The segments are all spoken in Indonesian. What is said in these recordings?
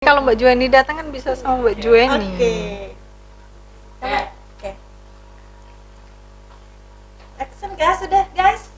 kalau Mbak Jueni datang kan bisa sama Mbak Jueni. Oke. Coba. Oke. Action guys, sudah guys.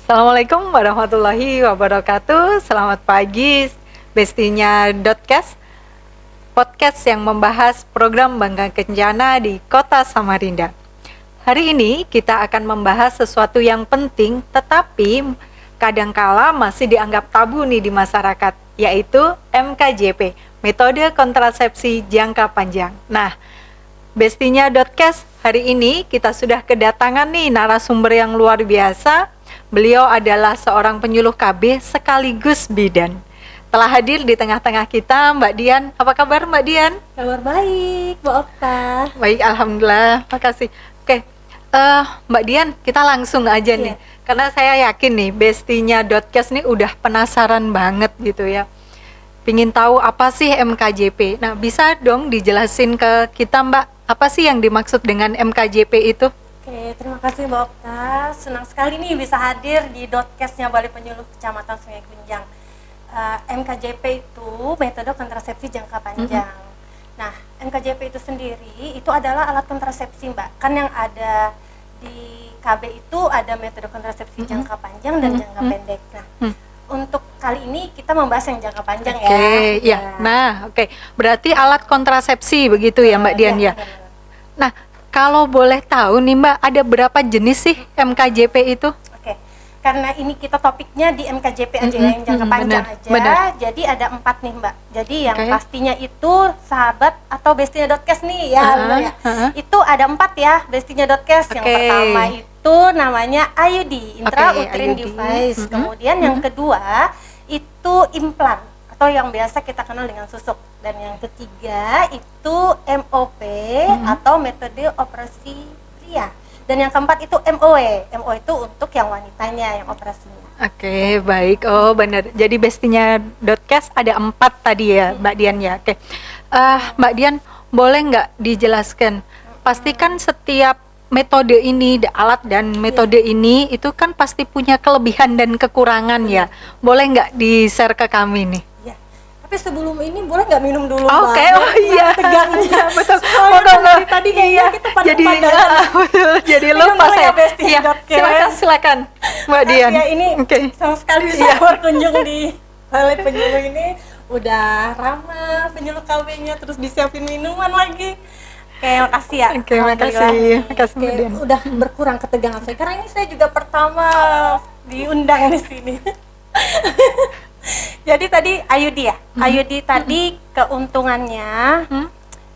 Assalamualaikum warahmatullahi wabarakatuh. Selamat pagi, Bestinya Dotcast, podcast yang membahas program Bangga Kencana di Kota Samarinda. Hari ini kita akan membahas sesuatu yang penting, tetapi kadangkala masih dianggap tabu nih di masyarakat, yaitu MKJP, metode kontrasepsi jangka panjang. Nah, Bestinya Dotcast, hari ini kita sudah kedatangan nih narasumber yang luar biasa. Beliau adalah seorang penyuluh KB sekaligus bidan. Telah hadir di tengah-tengah kita Mbak Dian. Apa kabar Mbak Dian? Kabar baik, Bu Okta. Baik, alhamdulillah. Makasih. Oke, Mbak Dian, kita langsung aja nih. Karena saya yakin nih, Bestinya Dotcast nih udah penasaran banget gitu ya. Pingin tahu apa sih MKJP. Nah, bisa dong dijelasin ke kita Mbak, apa sih yang dimaksud dengan MKJP itu? Oke, terima kasih Mbak Okta. Senang sekali nih bisa hadir di Dotcast-nya Balai Penyuluh Kecamatan Sungai Kunjang. MKJP itu metode kontrasepsi jangka panjang. Nah, MKJP itu sendiri itu adalah alat kontrasepsi Mbak. Kan yang ada di KB itu ada metode kontrasepsi jangka panjang dan jangka pendek. Nah, untuk kali ini kita membahas yang jangka panjang ya. Oke, ya. Nah, oke. Berarti alat kontrasepsi begitu ya Mbak Dian ya. Nah, kalau boleh tahu nih Mbak, ada berapa jenis sih MKJP itu? Oke, karena ini kita topiknya di MKJP aja ya, yang jangka panjang aja. Benar. Jadi ada 4 nih Mbak. Jadi yang pastinya itu sahabat atau Bestinya Dotcast nih ya, benar ya. Itu ada 4 ya, Bestinya Dotcast. Yang pertama itu namanya IUD, intrauterine device. Kemudian yang kedua itu implan atau yang biasa kita kenal dengan susuk. Dan yang ketiga itu MOP atau metode operasi pria. Dan yang keempat itu MOE. MOE itu untuk yang wanitanya yang operasinya. Oke, baik. Oh, benar. Jadi Bestinya Dotcast ada 4 tadi ya, Mbak Dian ya. Oke. Mbak Dian, boleh nggak dijelaskan? Pastikan setiap metode ini, alat dan metode ini itu kan pasti punya kelebihan dan kekurangan ya. Boleh nggak di-share ke kami nih? Tapi sebelum ini boleh nggak minum dulu Oke, Mbak? oh iya. Tegang Iya, betul. Dari tadi kayaknya kita pada jadi pandangan. betul. Jadi lupa saya. Iya, silakan Mbak Dian. Ya ini sama sekali bisa berkunjung di Balai Penyuluh ini. Udah ramah penyuluh KB-nya, terus disiapin minuman lagi. Oke, makasih ya. Oke, makasih Mbak Dian. Udah berkurang ketegangan saya karena ini saya juga pertama diundang di sini. Jadi tadi IUD ya. IUD tadi keuntungannya,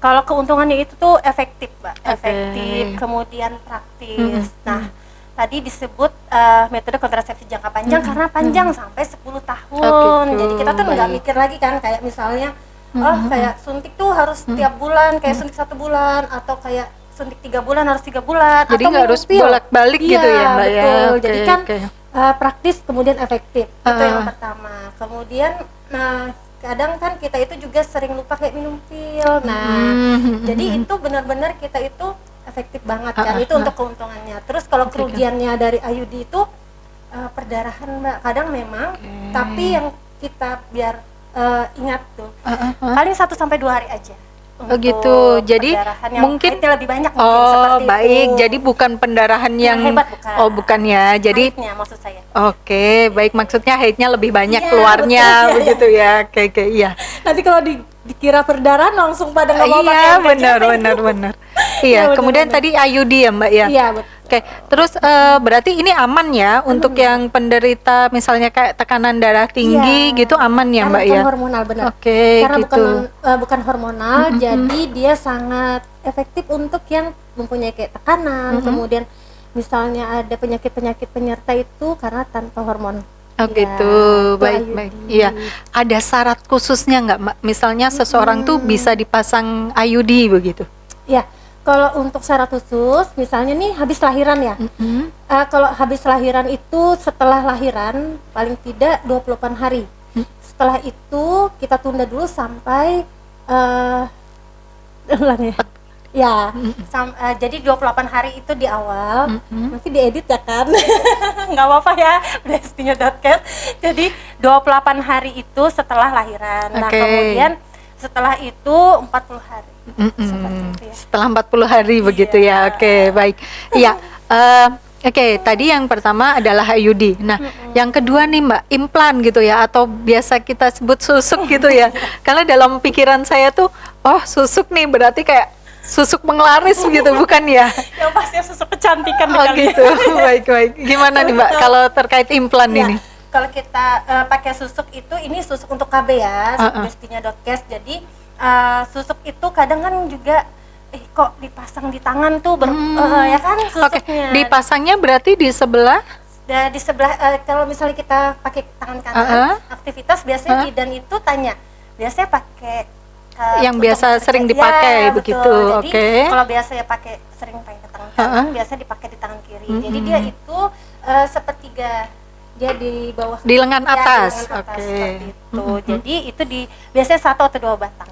kalau keuntungannya itu tuh efektif, Mbak. Efektif, kemudian praktis. Nah, tadi disebut metode kontrasepsi jangka panjang karena panjang sampai 10 tahun. Jadi kita tuh nggak mikir lagi kan, kayak misalnya, kayak suntik tuh harus tiap bulan, kayak suntik 1 bulan, atau kayak suntik 3 bulan harus 3 bulan. Jadi nggak harus bolak-balik gitu ya Mbak ya. Betul. Jadi kan praktis kemudian efektif, itu yang pertama. Kemudian kadang kan kita itu juga sering lupa kayak minum pil. Nah, jadi itu benar-benar kita itu efektif banget kan, itu untuk keuntungannya. Terus kalau kerugiannya dari IUD itu perdarahan Mbak, kadang memang, tapi yang kita biar ingat tuh paling 1-2 hari aja. Oh gitu, jadi mungkin lebih banyak baik, jadi bukan pendarahan yang hebat, bukan. Oh bukan ya, jadi maksud saya. Oke, baik, maksudnya haidnya lebih banyak keluarnya, betul, begitu ya. Oke, iya. Nanti kalau dikira perdarahan langsung pada nggak mau pakai. Iya, benar. Iya, kemudian tadi IUD ya Mbak ya. Iya, betul. Oke, terus berarti ini aman ya untuk yang penderita misalnya kayak tekanan darah tinggi gitu, aman ya Mbak ya? Bukan hormonal, benar. Oke, karena gitu. bukan hormonal, jadi dia sangat efektif untuk yang mempunyai kayak tekanan, kemudian misalnya ada penyakit-penyakit penyerta itu karena tanpa hormon. Oh gitu, baik. Iya, ada syarat khususnya nggak Mbak? Misalnya seseorang tuh bisa dipasang IUD begitu? Ya. Kalau untuk syarat khusus, misalnya nih habis lahiran ya. Kalau habis lahiran itu setelah lahiran paling tidak 28 hari. Setelah itu kita tunda dulu sampai Ya, jadi 28 hari itu di awal, nanti diedit ya kan? Nggak apa-apa ya, bestinya.cast. Jadi 28 hari itu setelah lahiran. Nah, kemudian setelah itu 40 hari. Seperti itu ya. Setelah 40 hari begitu ya. Oke, baik. Iya. Oke, tadi yang pertama adalah IUD. Nah, yang kedua nih Mbak, implan gitu ya, atau biasa kita sebut susuk gitu ya. Karena dalam pikiran saya tuh, oh susuk nih berarti kayak susuk penglaris gitu, bukan ya? Yang pasti susuk kecantikan. Oh gitu, baik-baik. Gimana nih Mbak, kalau terkait implan ini? Kalau kita pakai susuk itu, ini susuk untuk KB ya, bestinya.cast. Jadi susuk itu kadang kan juga kok dipasang di tangan tuh ya kan susuknya. Dipasangnya berarti di sebelah? Di sebelah, kalau misalnya kita pakai tangan kanan, aktivitas biasanya bidan itu tanya, biasanya pakai yang biasa sering dipakai begitu. Jadi kalau biasanya pakai sering pakai tangan kanan, biasa dipakai di tangan kiri. Jadi dia itu sepertiga, dia di bawah, di lengan atas. Seperti itu. Jadi itu biasanya 1 atau 2 batang.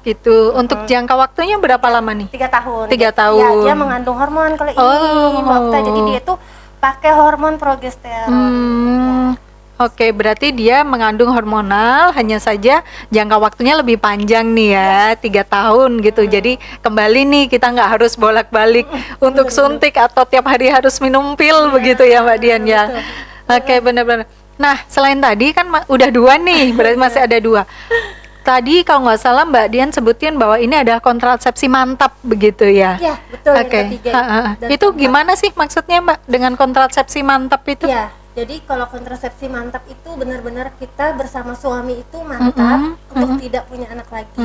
Gitu. Untuk jangka waktunya berapa lama nih? 3 tahun. 3 tahun. Ya, dia mengandung hormon kalau ini Mbak Okta. Jadi dia tuh pakai hormon progesteron. Oke, berarti dia mengandung hormonal, hanya saja jangka waktunya lebih panjang nih ya, 3 tahun gitu. Jadi kembali nih, kita nggak harus bolak-balik untuk suntik atau tiap hari harus minum pil begitu ya Mbak Dian ya. Oke, benar-benar. Nah, selain tadi kan udah 2 nih, berarti masih ada 2. Tadi kalau nggak salah Mbak Dian sebutin bahwa ini adalah kontrasepsi mantap begitu ya? Iya, betul. Oke. Itu gimana sih maksudnya Mbak dengan kontrasepsi mantap itu? Iya, jadi kalau kontrasepsi mantap itu benar-benar kita bersama suami itu mantap untuk tidak punya anak lagi.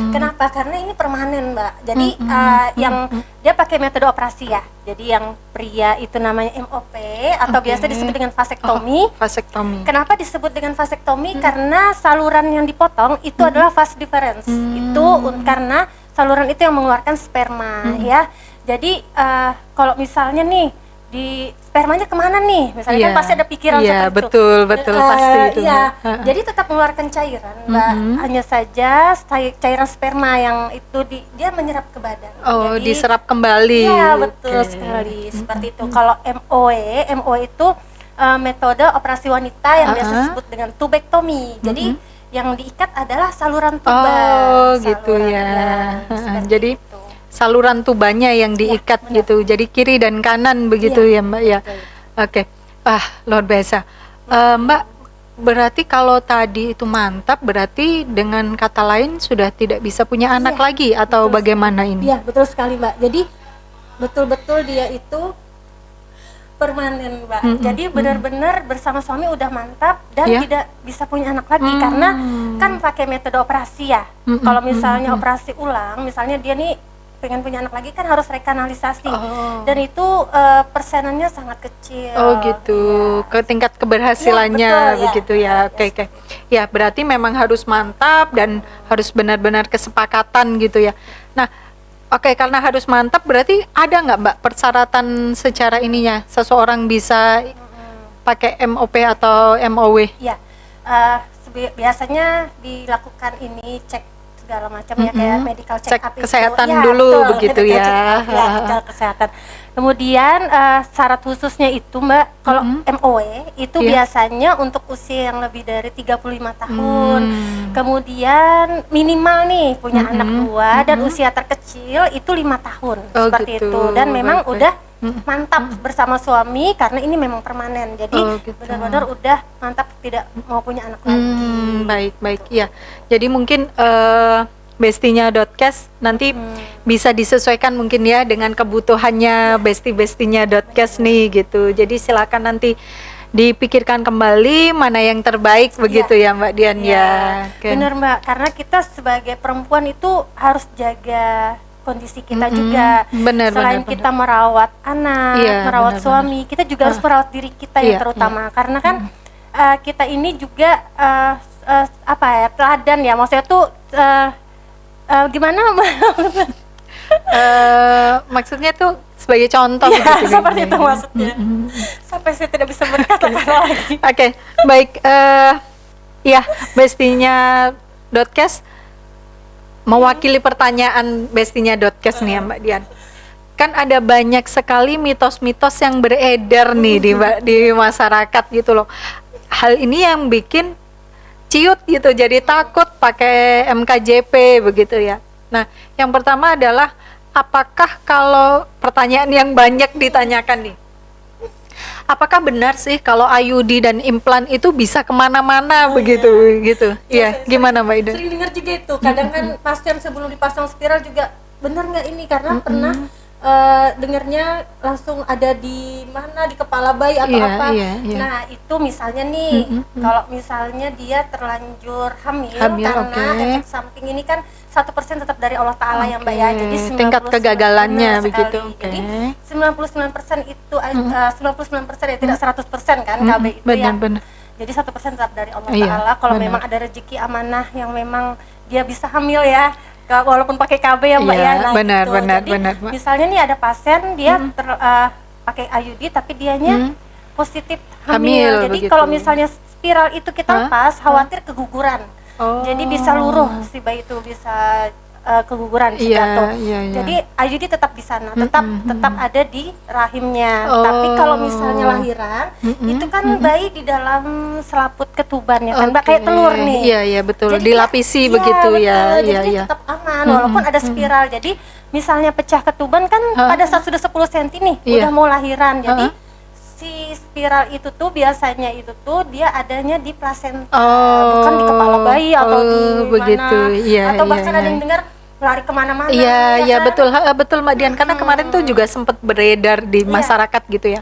Kenapa? Karena ini permanen Mbak. Jadi yang dia pakai metode operasi ya. Jadi yang pria itu namanya MOP atau biasa disebut dengan vasektomi. Vasektomi. Kenapa disebut dengan vasektomi? Karena saluran yang dipotong itu adalah vas deferens. Itu karena saluran itu yang mengeluarkan sperma ya. Jadi kalau misalnya nih di spermanya kemana nih? Misalnya kan pasti ada pikiran seperti itu. Betul pasti itu. Jadi tetap mengeluarkan cairan, Mbak. Hanya saja cairan sperma yang itu dia menyerap ke badan. Jadi, diserap kembali. Iya, betul sekali. Seperti itu. Kalau MOE itu metode operasi wanita yang biasa disebut dengan tubektomi. Jadi yang diikat adalah saluran tuba. Gitu ya. Jadi itu. Saluran tubanya yang diikat gitu, jadi kiri dan kanan begitu ya Mbak ya. Oke. Luar biasa. Mbak, berarti kalau tadi itu mantap, berarti dengan kata lain sudah tidak bisa punya anak lagi atau bagaimana ini? Iya, betul sekali Mbak. Jadi betul-betul dia itu permanen Mbak. Jadi benar-benar bersama suami udah mantap dan tidak bisa punya anak lagi karena kan pakai metode operasi ya. Kalau misalnya operasi ulang, misalnya dia nih pengen punya anak lagi kan harus rekanalisasi dan itu persenannya sangat kecil. Gitu. Ke tingkat keberhasilannya begitu ya. Oke. Ya, berarti memang harus mantap dan harus benar-benar kesepakatan gitu ya. Nah, karena harus mantap berarti ada nggak Mbak persyaratan secara ininya seseorang bisa pakai MOP atau MOW? Iya. Biasanya dilakukan ini cek segala macam ya kayak medical check up kesehatan itu. Dulu begitu ya. Kesehatan. Kemudian syarat khususnya itu Mbak, kalau MOE itu biasanya untuk usia yang lebih dari 35 tahun. Kemudian minimal nih punya anak 2 dan usia terkecil itu 5 tahun. Seperti itu. Dan memang udah mantap bersama suami karena ini memang permanen. Jadi benar-benar udah mantap tidak mau punya anak lagi. Baik ya. Jadi mungkin bestinya.cast nanti bisa disesuaikan mungkin ya dengan kebutuhannya bestinya.cast nih gitu. Jadi silakan nanti dipikirkan kembali mana yang terbaik begitu ya Mbak Dian ya. Benar Mbak, karena kita sebagai perempuan itu harus jaga kondisi kita juga. Selain kita merawat anak, merawat suami, kita juga harus merawat diri kita ya terutama. Karena kan kita ini juga teladan ya. Maksudnya tuh gimana maksudnya tuh sebagai contoh gitu. Seperti itu maksudnya. Sampai saya tidak bisa berkata lagi. Oke, baik. Bestinya.cast mewakili pertanyaan bestinya Dotcast nih ya Mbak Dian. Kan ada banyak sekali mitos-mitos yang beredar nih di masyarakat gitu loh. Hal ini yang bikin ciut gitu, jadi takut pakai MKJP begitu ya. Nah, yang pertama adalah apakah kalau pertanyaan yang banyak ditanyakan nih, apakah benar sih kalau IUD dan implan itu bisa kemana-mana begitu gitu? Iya, gimana Mbak Ida? Sering dengar juga itu. Kadang kan pasien sebelum dipasang spiral juga benar nggak ini, karena pernah dengarnya langsung ada di mana, di kepala bayi atau apa. Nah itu misalnya nih, kalau misalnya dia terlanjur hamil karena efek samping ini kan 1% tetap dari Allah Ta'ala ya Mbak ya. Jadi tingkat kegagalannya begitu. Jadi 99% itu 99% ya, tidak 100% kan KB itu ya. Jadi 1% tetap dari Allah Ta'ala. Kalau memang ada rezeki amanah yang memang dia bisa hamil ya, walaupun pakai KB ya Mbak ya. Nah, benar. Misalnya nih ada pasien dia pakai IUD tapi dianya positif hamil. Jadi kalau misalnya spiral itu kita lepas, khawatir keguguran. Jadi bisa luruh si bayi itu, bisa keguguran, jatuh. Jadi IUD tetap di sana, tetap ada di rahimnya. Tapi kalau misalnya lahiran, itu kan bayi di dalam selaput ketuban ya kan, Mbak, kayak telur nih. Iya betul. Jadi dilapisi begitu ya. Jadi tetap aman walaupun ada spiral. Jadi misalnya pecah ketuban kan pada saat sudah 10 cm nih, udah mau lahiran. Jadi si spiral itu tuh biasanya itu tuh dia adanya di plasenta, bukan di kepala bayi atau di begitu. mana, atau bahkan ada yang dengar lari kemana-mana. Iya betul Mbak Dian, karena kemarin tuh juga sempat beredar di masyarakat gitu ya.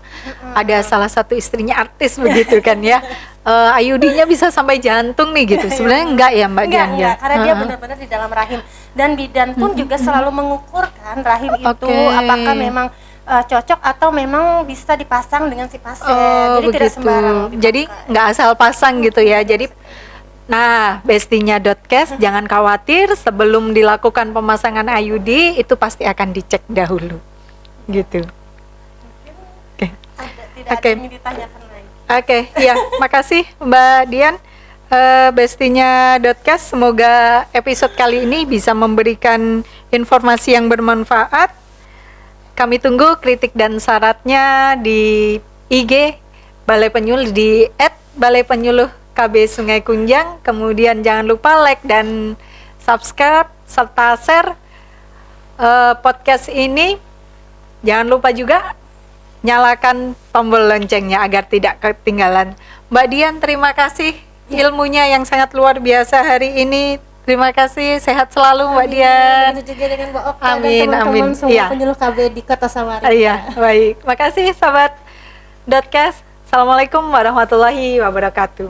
Ada salah satu istrinya artis begitu kan ya. IUD-nya bisa sampai jantung nih gitu. Sebenarnya enggak ya Mbak Dian ya? Enggak, karena dia benar-benar di dalam rahim. Dan bidan pun juga selalu mengukur kan rahim itu apakah memang cocok atau memang bisa dipasang dengan si pasien. Jadi tidak sembarang. Jadi nggak asal pasang gitu ya. Jadi nah, bestinya Dotcast jangan khawatir, sebelum dilakukan pemasangan IUD itu pasti akan dicek dahulu. Gitu. Oke. Oke, ya, makasih Mbak Dian. Bestinya Dotcast, semoga episode kali ini bisa memberikan informasi yang bermanfaat. Kami tunggu kritik dan syaratnya di IG Balai Penyuluh di @balaipenyuluh KB Sungai Kunjang. Kemudian jangan lupa like dan subscribe serta share podcast ini. Jangan lupa juga nyalakan tombol loncengnya agar tidak ketinggalan. Mbak Dian, terima kasih ilmunya yang sangat luar biasa hari ini. Terima kasih, sehat selalu Mbak Dian. Itu juga dengan Mbak Okta dan teman-teman semua penyuluh KB di Kota Samarinda. Iya, baik. Makasih sahabat Dotcast. Assalamualaikum warahmatullahi wabarakatuh.